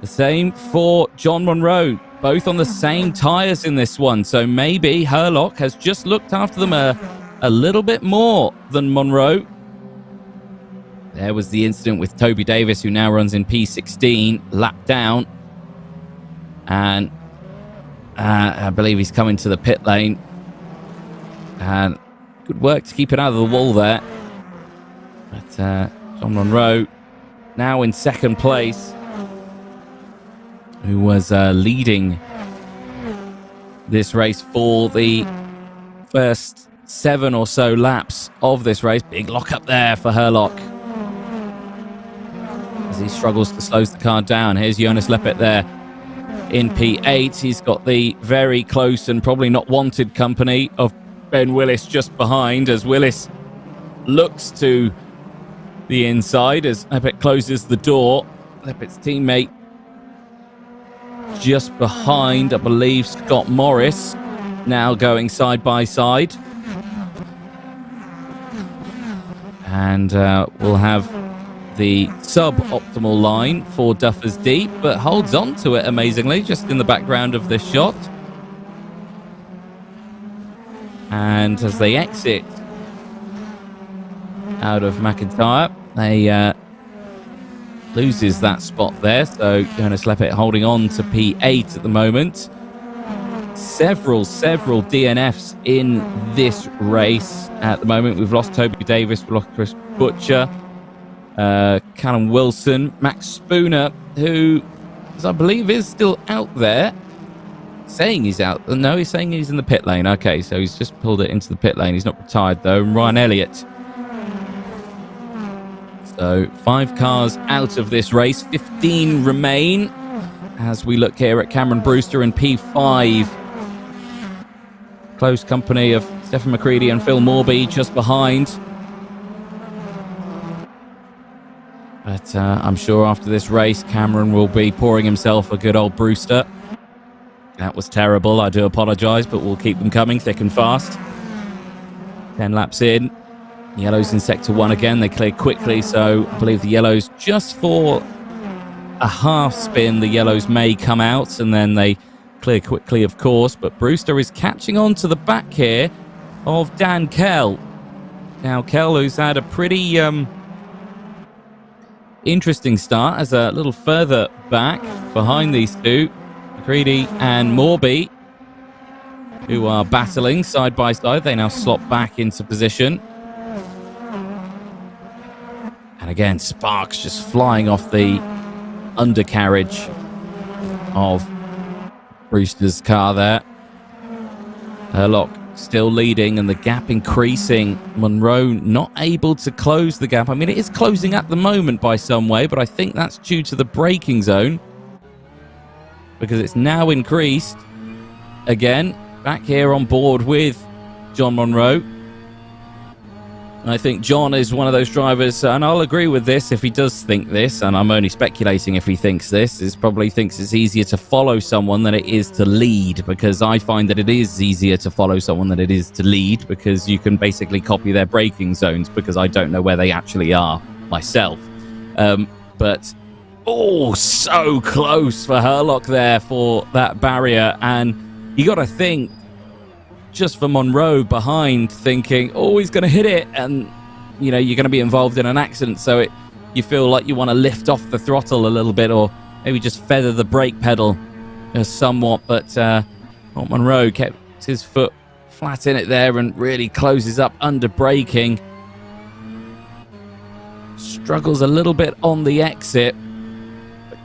The same for John Monroe, both on the same tyres in this one, so maybe Herlock has just looked after them a a little bit more than Monroe. There was the incident with Toby Davis, who now runs in P16, lap down. And I believe he's coming to the pit lane. And good work to keep it out of the wall there. But John Monroe now in second place, who was leading this race for the first 7 or so laps of this race. Big lock up there for Herlock as he struggles to slow the car down. Here's Jonas Leppert there in P8. He's got the very close and probably not wanted company of Ben Willis just behind, as Willis looks to the inside as Leppert closes the door. Leppert's teammate just behind, I believe, Scott Morris, now going side by side. And we'll have the sub-optimal line for Duffers Deep, but holds on to it amazingly, just in the background of this shot. And as they exit out of McIntyre, they loses that spot there. So Jonas Leppert holding on to P8 at the moment. Several DNFs in this race at the moment. We've lost Toby Davis, we've lost Chris Butcher, Callum Wilson, Max Spooner, who I believe is still out there. Saying he's out. No, he's saying he's in the pit lane. Okay, so he's just pulled it into the pit lane. He's not retired though. And Ryan Elliott. So 5 cars out of this race. 15 remain as we look here at Cameron Brewster in P5. Close company of Stephen McCready and Phil Morby just behind. But I'm sure after this race, Cameron will be pouring himself a good old Brewster. That was terrible. I do apologise, but we'll keep them coming thick and fast. 10 laps in. Yellows in sector 1 again. They clear quickly, so I believe the yellows, just for a half spin, the yellows may come out, and then they clear quickly, of course. But Brewster is catching on to the back here of Dan Kell. Now, Kell, who's had a pretty interesting start, as a little further back behind these two, McCready and Morby, who are battling side by side. They now slot back into position. And again, sparks just flying off the undercarriage of Brewster's car there. Herlock still leading and the gap increasing. Monroe not able to close the gap. I mean, it is closing at the moment by some way, but I think that's due to the braking zone, because it's now increased again. Back here on board with John Monroe. I think John is one of those drivers, and I'll agree with this if he does think this, and I'm only speculating if he thinks this, is probably thinks it's easier to follow someone than it is to lead, because I find that it is easier to follow someone than it is to lead, because you can basically copy their braking zones, because I don't know where they actually are myself. But oh, so close for Herlock there for that barrier, and you got to think, just for Monroe behind, thinking, oh, he's going to hit it, and you know you're going to be involved in an accident, so you feel like you want to lift off the throttle a little bit, or maybe just feather the brake pedal somewhat. But Monroe kept his foot flat in it there and really closes up under braking. Struggles a little bit on the exit,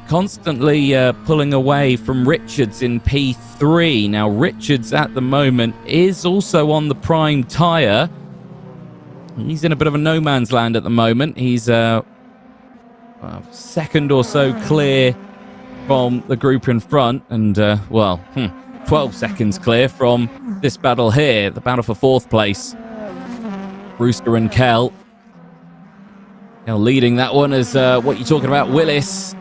constantly pulling away from Richards in P3. Now, Richards at the moment is also on the prime tyre. He's in a bit of a no man's land at the moment. He's second or so clear from the group in front, and 12 seconds clear from this battle here, the battle for 4th place. Brewster and Kell. Leading that one is what you're talking about. Willis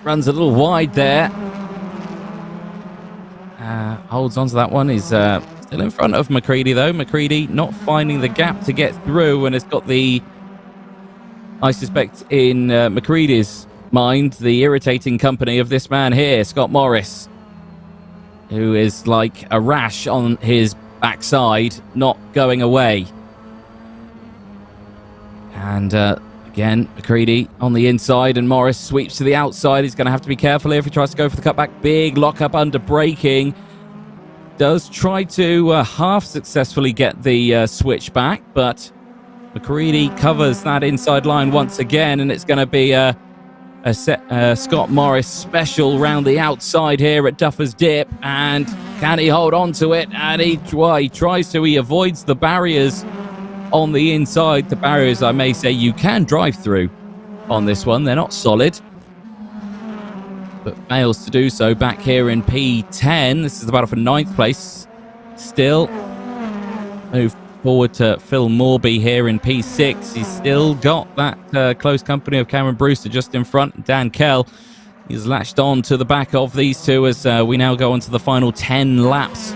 runs a little wide there. Holds on to that one. He's still in front of McCready, though. McCready not finding the gap to get through, and it's got the, I suspect, in McCready's mind, the irritating company of this man here, Scott Morris, who is like a rash on his backside, not going away. And again, McCready on the inside, and Morris sweeps to the outside. He's going to have to be careful here if he tries to go for the cutback. Big lockup under braking. Does try to half successfully get the switch back, but McCready covers that inside line once again, and it's going to be a Scott Morris special round the outside here at Duffer's Dip. And can he hold on to it? And he tries to. He avoids the barriers on the inside. The barriers, I may say, you can drive through on this one. They're not solid, but fails to do so back here in P10. This is the battle for 9th place. Still move forward to Phil Morby here in P6. He's still got that close company of Cameron Brewster just in front. Dan Kell, he's latched on to the back of these two as we now go on to the final 10 laps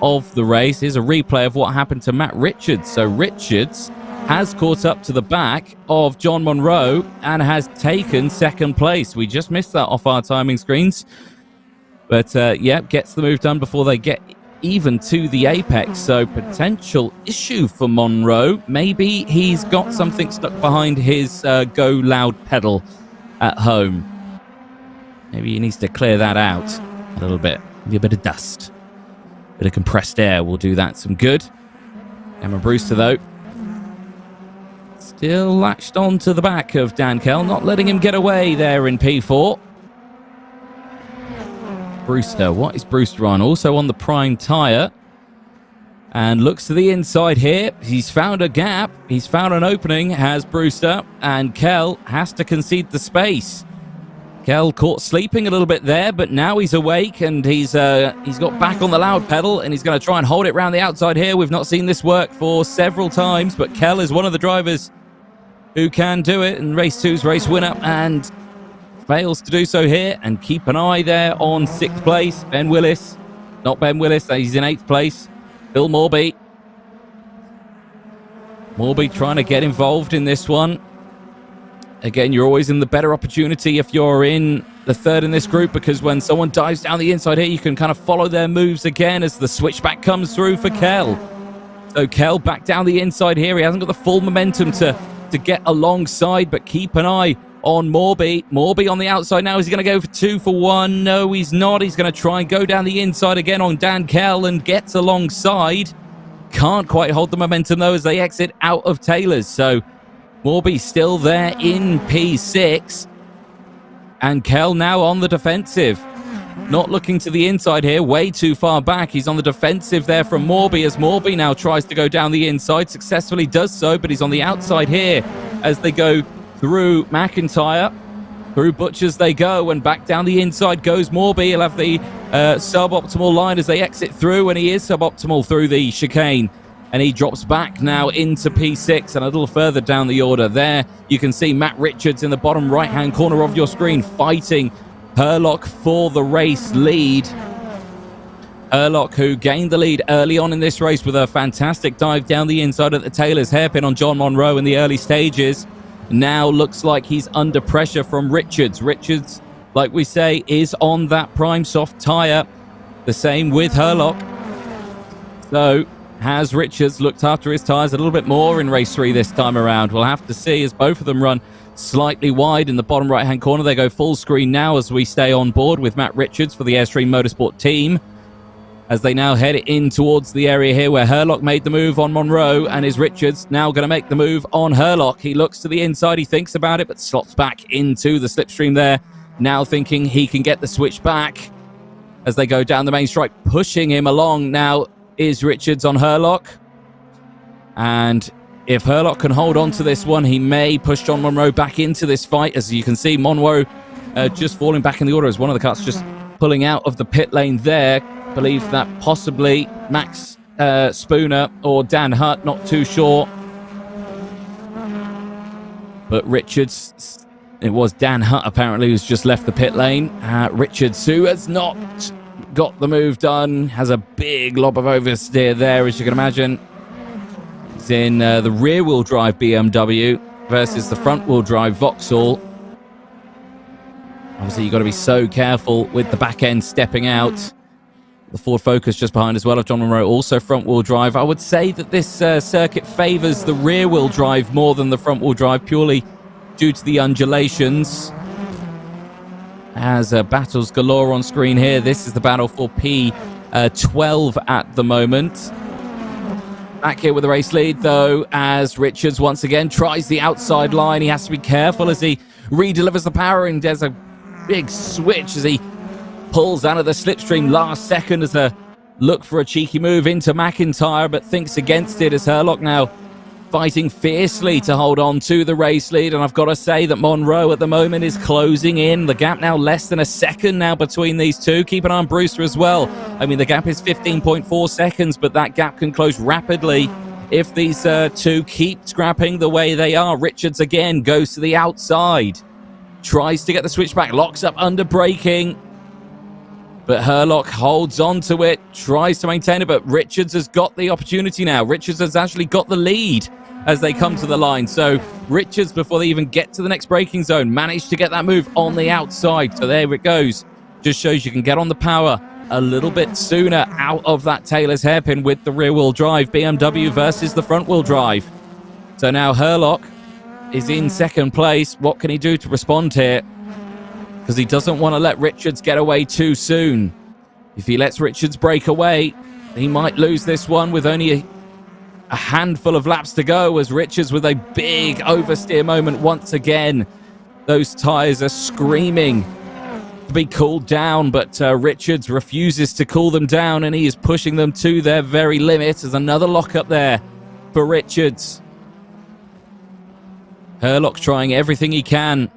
of the race. Here's a replay of what happened to Matt Richards. So Richards has caught up to the back of John Monroe and has taken 2nd place. We just missed that off our timing screens. But yeah, gets the move done before they get even to the apex. So potential issue for Monroe. Maybe he's got something stuck behind his go loud pedal at home. Maybe he needs to clear that out a little bit. Maybe a bit of dust. Bit of compressed air will do that some good. Emma Brewster, though, still latched on to the back of Dan Kell, not letting him get away there in P4. Brewster, what is Brewster on? Also on the prime tyre. And looks to the inside here. He's found a gap. He's found an opening, has Brewster. And Kell has to concede the space. Kell caught sleeping a little bit there, but now he's awake and he's got back on the loud pedal and he's going to try and hold it round the outside here. We've not seen this work for several times, but Kell is one of the drivers who can do it, and race 2's race winner, and fails to do so here. And keep an eye there on 6th place. Ben Willis. Not Ben Willis, he's in 8th place. Bill Morby. Morby trying to get involved in this one. Again, you're always in the better opportunity if you're in the 3rd in this group, because when someone dives down the inside here, you can kind of follow their moves again as the switchback comes through for Kell. So Kell back down the inside here. He hasn't got the full momentum to get alongside, but keep an eye on Morby. Morby on the outside now. Is he going to go for 2 for 1? No, he's not. He's going to try and go down the inside again on Dan Kell and gets alongside. Can't quite hold the momentum, though, as they exit out of Taylor's. So Morby still there in P6. And Kell now on the defensive. Not looking to the inside here. Way too far back. He's on the defensive there from Morby as Morby now tries to go down the inside. Successfully does so, but he's on the outside here as they go through McIntyre. Through Butchers they go, and back down the inside goes Morby. He'll have the suboptimal line as they exit through, and he is suboptimal through the chicane. And he drops back now into P6 and a little further down the order. There you can see Matt Richards in the bottom right-hand corner of your screen fighting Herlock for the race lead. Herlock, who gained the lead early on in this race with a fantastic dive down the inside at the Taylor's hairpin on John Monroe in the early stages, now looks like he's under pressure from Richards. Richards, like we say, is on that prime soft tyre. The same with Herlock. So has Richards looked after his tyres a little bit more in race 3 this time around? We'll have to see, as both of them run slightly wide in the bottom right-hand corner. They go full screen now as we stay on board with Matt Richards for the Airstream Motorsport team, as they now head in towards the area here where Herlock made the move on Monroe, and is Richards now going to make the move on Herlock. He looks to the inside, he thinks about it, but slots back into the slipstream there, now thinking he can get the switch back as they go down the main strike. Pushing him along now is Richards on Herlock, and if Herlock can hold on to this one, he may push John Monroe back into this fight. As you can see, Monroe just falling back in the order as one of the cars just pulling out of the pit lane there. I believe that possibly Max Spooner or Dan Hutt, not too sure. But Richards, it was Dan Hutt apparently who's just left the pit lane. Richards, who has not got the move done, has a big lob of oversteer there, as you can imagine. He's in the rear-wheel drive BMW versus the front-wheel drive Vauxhall. Obviously, you've got to be so careful with the back end stepping out The Ford Focus just behind as well of John Monroe, also front-wheel drive. I would say that this circuit favours the rear-wheel drive more than the front-wheel drive, purely due to the undulations. As battles galore on screen here. This is the battle for P12 at the moment. Back here with the race lead, though, as Richards once again tries the outside line. He has to be careful as he redelivers the power, and there's a big switch as he pulls out of the slipstream last second as a look for a cheeky move into McIntyre, but thinks against it as Herlock now fighting fiercely to hold on to the race lead. And I've got to say that Monroe at the moment is closing in. The gap now less than a second now between these two. Keep an eye on Brewster as well. I mean, the gap is 15.4 seconds, but that gap can close rapidly if these two keep scrapping the way they are. Richards again goes to the outside, tries to get the switchback, locks up under braking, but Herlock holds on to it, tries to maintain it, but Richards has got the opportunity now. Richards has actually got the lead as they come to the line. So Richards, before they even get to the next braking zone, managed to get that move on the outside. So there it goes. Just shows you can get on the power a little bit sooner out of that Taylor's hairpin with the rear-wheel drive. BMW versus the front-wheel drive. So now Herlock is in second place. What can he do to respond here? Because he doesn't want to let Richards get away too soon. If he lets Richards break away, he might lose this one with only a handful of laps to go, as Richards with a big oversteer moment once again. Those tyres are screaming to be cooled down, but Richards refuses to cool them down, and he is pushing them to their very limit. There's another lock up there for Richards. Herlock trying everything he can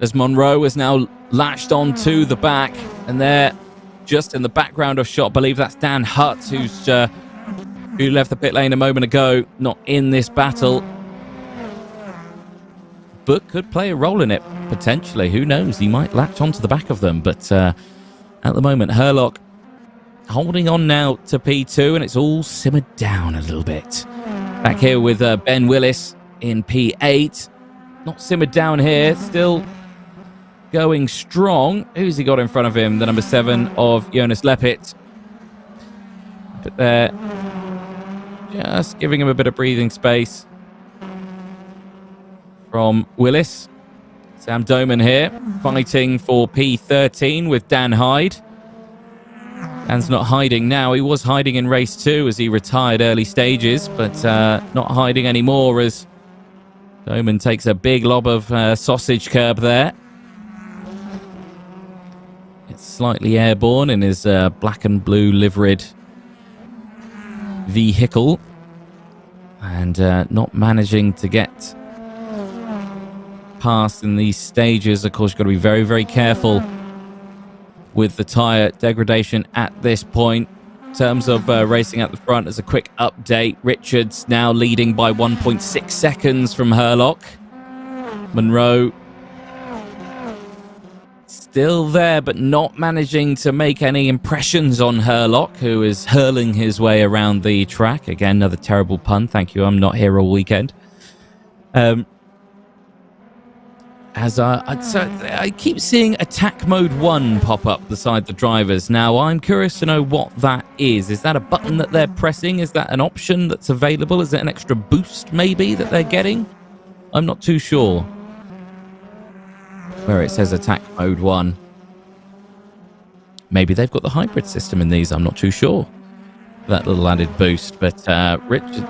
as Monroe is now latched onto the back, and there, just in the background of shot, I believe that's Dan Hutt, who left the pit lane a moment ago, not in this battle, but could play a role in it, potentially. Who knows? He might latch onto the back of them, but at the moment, Herlock holding on now to P2, and it's all simmered down a little bit. Back here with Ben Willis in P8. Not simmered down here, still going strong. Who's he got in front of him? The number 7 of Jonas Leppit. But there, just giving him a bit of breathing space from Willis. Sam Doman here, fighting for P13 with Dan Hyde. Dan's not hiding now. He was hiding in race 2 as he retired early stages, but not hiding anymore as Doman takes a big lob of sausage curb there. It's slightly airborne in his black and blue liveried vehicle, and not managing to get past in these stages. Of course, you've got to be very, very careful with the tyre degradation at this point. In terms of racing at the front, as a quick update, Richards now leading by 1.6 seconds from Herlock. Monroe still there, but not managing to make any impressions on Herlock, who is hurling his way around the track. Again, another terrible pun. Thank you. I'm not here all weekend. I keep seeing attack mode 1 pop up beside the drivers. Now, I'm curious to know what that is. Is that a button that they're pressing? Is that an option that's available? Is it an extra boost, maybe, that they're getting? I'm not too sure. Where it says attack mode 1. Maybe they've got the hybrid system in these. I'm not too sure. That little added boost. But Richard...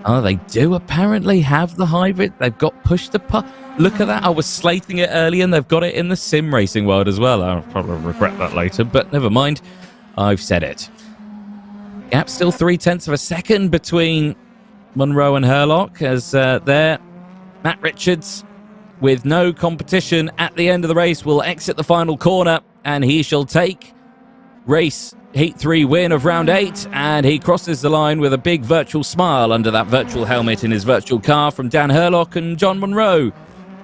Oh, they do apparently have the hybrid. They've got push to putt. Look at that. I was slating it earlier, and they've got it in the sim racing world as well. I'll probably regret that later, but never mind. I've said it. Gap still 0.3 of a second between Monroe and Herlock, as there, Matt Richards, with no competition at the end of the race, will exit the final corner, and he shall take race Heat 3 win of round 8, and he crosses the line with a big virtual smile under that virtual helmet in his virtual car from Dan Herlock and John Monroe,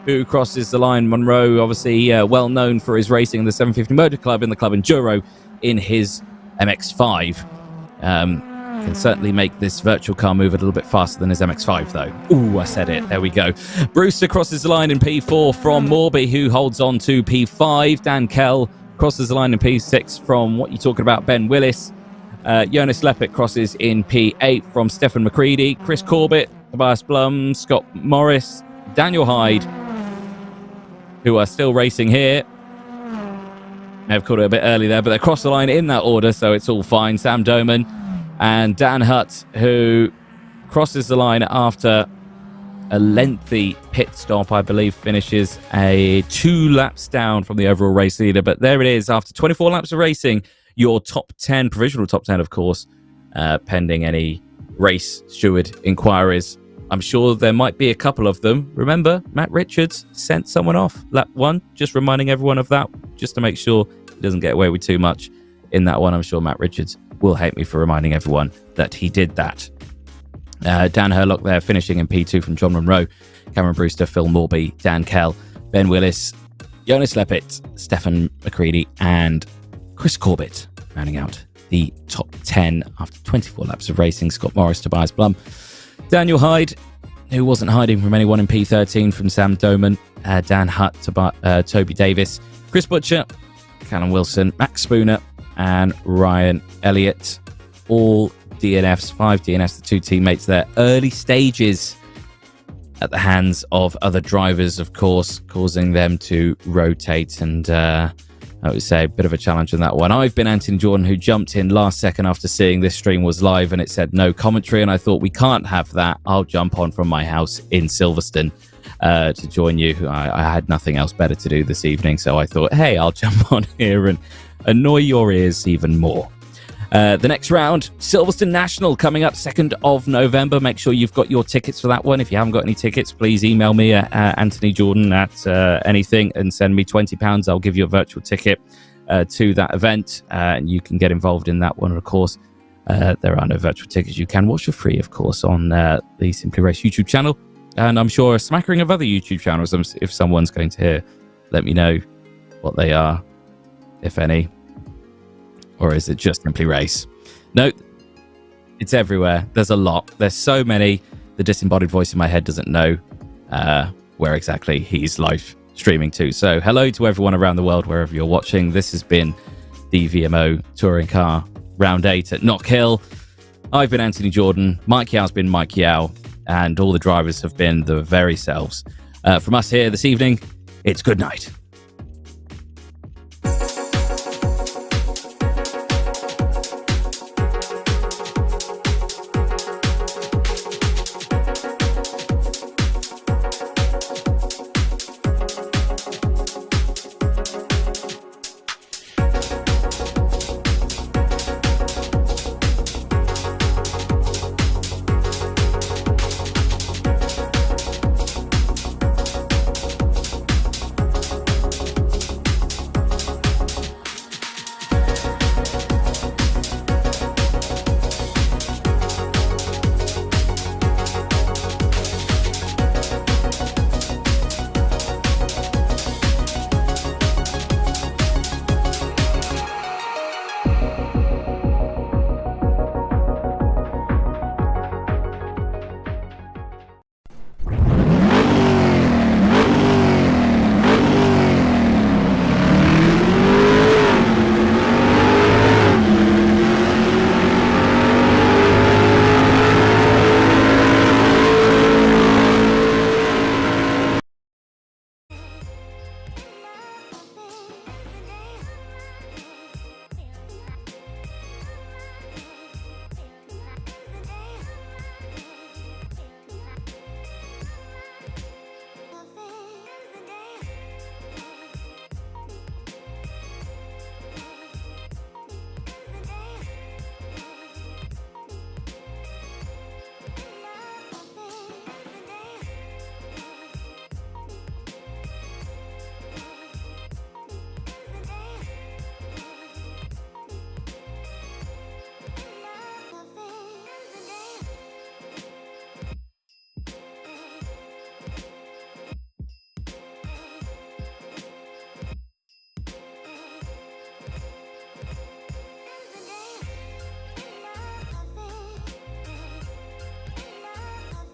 who crosses the line. Monroe, obviously well known for his racing in the 750 Motor Club, in the Club Enduro, in his MX-5. Can certainly make this virtual car move a little bit faster than his MX-5, though. Ooh, I said it. There we go. Brewster crosses the line in P4 from Morby, who holds on to P5. Dan Kell crosses the line in P6 from what you're talking about, Ben Willis. Jonas Leppert crosses in P8 from Stefan McCready. Chris Corbett, Tobias Blum, Scott Morris, Daniel Hyde, who are still racing here. May have caught it a bit early there, but they cross the line in that order, so it's all fine. Sam Doman and Dan Hutt, who crosses the line after a lengthy pit stop, I believe, finishes 2 laps down from the overall race leader. But there it is, after 24 laps of racing, your top 10, provisional top 10, of course, pending any race steward inquiries. I'm sure there might be a couple of them. Remember, Matt Richards sent someone off lap 1, just reminding everyone of that, just to make sure he doesn't get away with too much in that one. I'm sure Matt Richards will hate me for reminding everyone that he did that. Dan Herlock there finishing in P2 from John Monroe, Cameron Brewster, Phil Morby, Dan Kell, Ben Willis, Jonas Leppert, Stefan McCready, and Chris Corbett rounding out the top 10 after 24 laps of racing. Scott Morris, Tobias Blum, Daniel Hyde, who wasn't hiding from anyone in P13, from Sam Doman, Dan Hutt, Toby Davis, Chris Butcher, Callum Wilson, Max Spooner, and Ryan Elliott. All DNFs, 5 DNFs, the 2 teammates there. Early stages at the hands of other drivers, of course, causing them to rotate. And I would say a bit of a challenge on that one. I've been Anthony Jordan, who jumped in last second after seeing this stream was live and it said no commentary. And I thought, we can't have that. I'll jump on from my house in Silverstone to join you. I had nothing else better to do this evening. So I thought, hey, I'll jump on here and annoy your ears even more. The next round, Silverstone National, coming up 2nd of November. Make sure you've got your tickets for that one. If you haven't got any tickets, please email me at Anthony Jordan at anything and send me £20. I'll give you a virtual ticket to that event, and you can get involved in that one. Of course, there are no virtual tickets. You can watch for free, of course, on the Simply Race YouTube channel, and I'm sure a smattering of other YouTube channels. If someone's going to hear, let me know what they are, if any. Or is it just Simply Race? No, it's everywhere. There's a lot. There's so many. The disembodied voice in my head doesn't know where exactly he's live streaming to. So hello to everyone around the world, wherever you're watching. This has been the VMO Touring Car Round 8 at Knockhill. I've been Anthony Jordan. Mike Yau's been Mike Yau. And all the drivers have been the very selves. From us here this evening, it's good night.